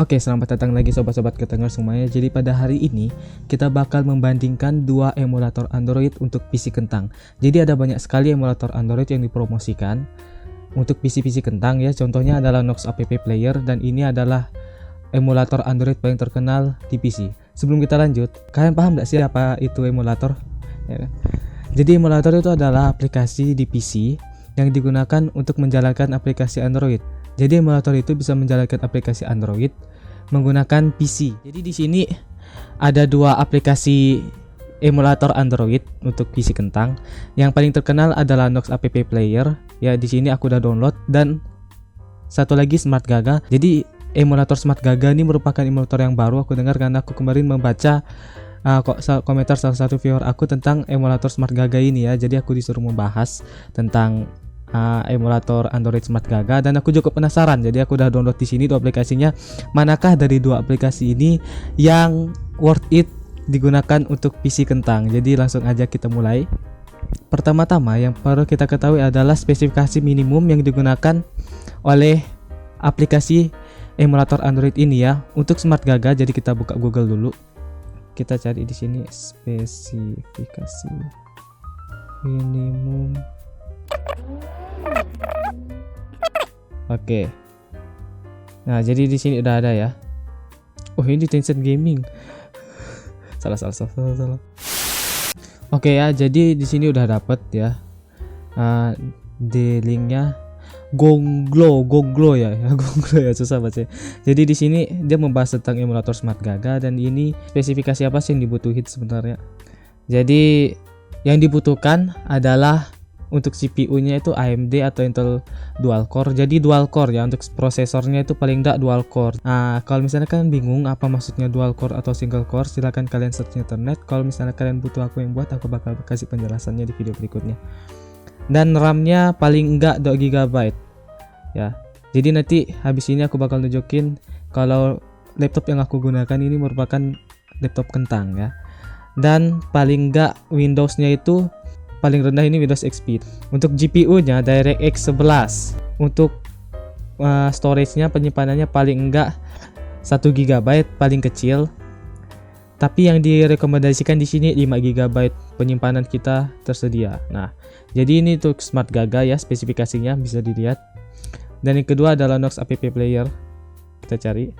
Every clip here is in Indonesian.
Oke, selamat datang lagi sobat-sobat ketenger semuanya. Jadi pada hari ini kita bakal membandingkan dua emulator Android untuk PC kentang. Jadi ada banyak sekali emulator Android yang dipromosikan untuk PC-PC kentang ya. Contohnya adalah Nox App Player, dan ini adalah emulator Android paling terkenal di PC. Sebelum kita lanjut, kalian paham gak sih apa itu emulator? Ya kan? Jadi emulator itu adalah aplikasi di PC yang digunakan untuk menjalankan aplikasi Android. Jadi emulator itu bisa menjalankan aplikasi Android menggunakan PC. Jadi di sini ada dua aplikasi emulator Android untuk PC kentang. Yang paling terkenal adalah Nox App Player. Ya, di sini aku udah download, dan satu lagi Smart Gaga. Jadi emulator Smart Gaga ini merupakan emulator yang baru aku dengar karena aku kemarin membaca komentar salah satu viewer aku tentang emulator Smart Gaga ini ya. Jadi aku disuruh membahas tentang emulator Android Smart Gaga, dan aku cukup penasaran. Jadi aku udah download di sini dua aplikasinya. Manakah dari dua aplikasi ini yang worth it digunakan untuk PC kentang? Jadi langsung aja kita mulai. Pertama-tama yang perlu kita ketahui adalah spesifikasi minimum yang digunakan oleh aplikasi emulator Android ini ya. Untuk Smart Gaga, jadi kita buka Google dulu. Kita cari di sini spesifikasi minimum. Oke. Nah, jadi di sini udah ada ya. Oh, ini Tencent Gaming. salah. Oke ya, jadi di sini udah dapet ya. Di linknya Goglo ya. Goglo ya, susah banget. Jadi di sini dia membahas tentang emulator Smart Gaga, dan ini spesifikasi apa sih yang dibutuhin sebenarnya. Jadi yang dibutuhkan adalah untuk CPU-nya itu AMD atau Intel dual core. Jadi dual core ya, untuk prosesornya itu paling enggak dual core. Nah, kalau misalnya kalian bingung apa maksudnya dual core atau single core, silahkan kalian search di internet. Kalau misalnya kalian butuh aku yang buat, aku bakal kasih penjelasannya di video berikutnya. Dan RAM-nya paling enggak 2 GB ya. Jadi nanti habis ini aku bakal nunjukin kalau laptop yang aku gunakan ini merupakan laptop kentang ya. Dan paling enggak Windows-nya itu paling rendah ini Windows XP. Untuk GPU-nya DirectX 11. Untuk storage-nya, penyimpanannya paling enggak 1 GB paling kecil. Tapi yang direkomendasikan di sini 5 GB penyimpanan kita tersedia. Nah, jadi ini untuk Smart Gaga ya, spesifikasinya bisa dilihat. Dan yang kedua adalah Nox App Player. Kita cari.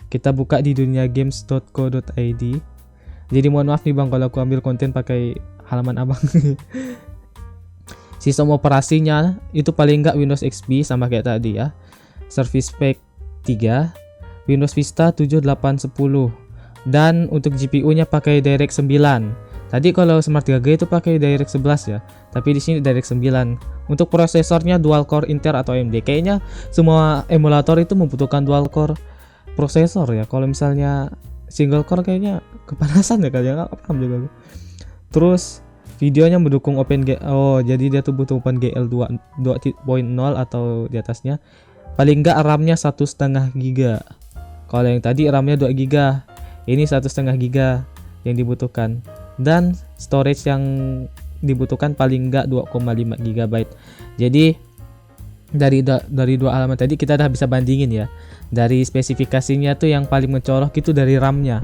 Kita buka di duniagames.co.id. Jadi mohon maaf nih bang kalau aku ambil konten pakai halaman abang. Sistem operasinya itu paling enggak Windows XP sama kayak tadi ya. Service Pack 3, Windows Vista 7, 8, 10. Dan untuk GPU-nya pakai DirectX 9. Tadi kalau Smart Gaga itu pakai DirectX 11 ya. Tapi di sini DirectX 9. Untuk prosesornya dual core Intel atau AMD. Kayaknya semua emulator itu membutuhkan dual core prosesor ya. Kalau misalnya single core kayaknya kepanasan ya, kayaknya nggak paham juga. Terus videonya mendukung OpenGL. Oh, jadi dia tuh butuh OpenGL 2.0 atau di atasnya. Paling nggak RAM-nya 1,5 GB. Kalau yang tadi RAM-nya 2 GB, ini 1,5 GB yang dibutuhkan. Dan storage yang dibutuhkan paling nggak 2,5 GB. Jadi dari dua halaman tadi kita udah bisa bandingin ya. Dari spesifikasinya tuh yang paling mencolok itu dari RAM-nya.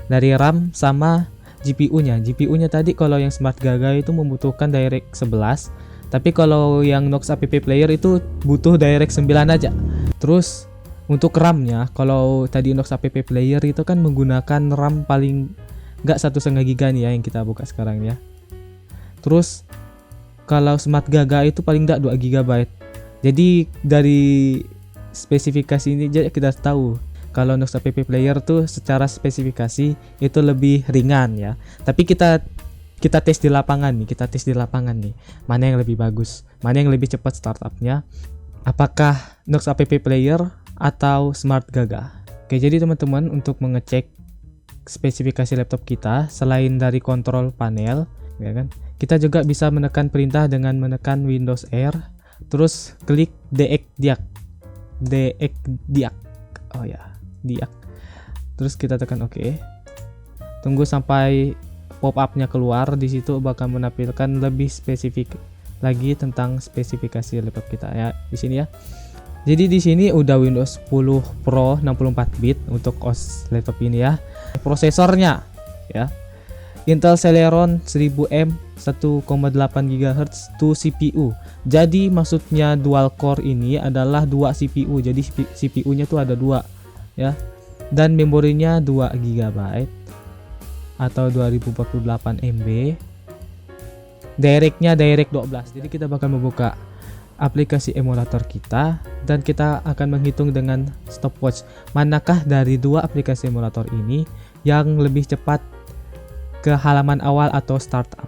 Dari RAM sama GPU-nya. GPU-nya tadi kalau yang Smart Gaga itu membutuhkan DirectX 11, tapi kalau yang Nox App Player itu butuh DirectX 9 aja. Terus untuk RAM-nya, kalau tadi Nox App Player itu kan menggunakan RAM paling enggak 1,5 GB nih ya, yang kita buka sekarang ya. Terus kalau Smart Gaga itu paling enggak 2 GB. Jadi dari spesifikasi ini kita tahu kalau Nox App Player tuh secara spesifikasi itu lebih ringan ya. Tapi kita tes di lapangan nih. Mana yang lebih bagus? Mana yang lebih cepat startupnya? Apakah Nox App Player atau Smart Gaga? Oke, jadi teman-teman untuk mengecek spesifikasi laptop kita, selain dari kontrol panel ya kan, kita juga bisa menekan perintah dengan menekan Windows R, terus klik deactivate. Oh ya, diak. Terus kita tekan OK. Tunggu sampai pop-up-nya keluar. Di situ bakal menampilkan lebih spesifik lagi tentang spesifikasi laptop kita ya di sini ya. Jadi di sini udah Windows 10 Pro 64 bit untuk OS laptop ini ya. Prosesornya ya, Intel Celeron 1000M 1,8 GHz 2 CPU. Jadi maksudnya dual core ini adalah 2 CPU. Jadi CPU-nya tuh ada 2 ya. Dan memorinya 2 GB atau 2048 MB. Direct-nya Direct 12. Jadi kita bakal membuka aplikasi emulator kita dan kita akan menghitung dengan stopwatch manakah dari 2 aplikasi emulator ini yang lebih cepat ke halaman awal atau startup.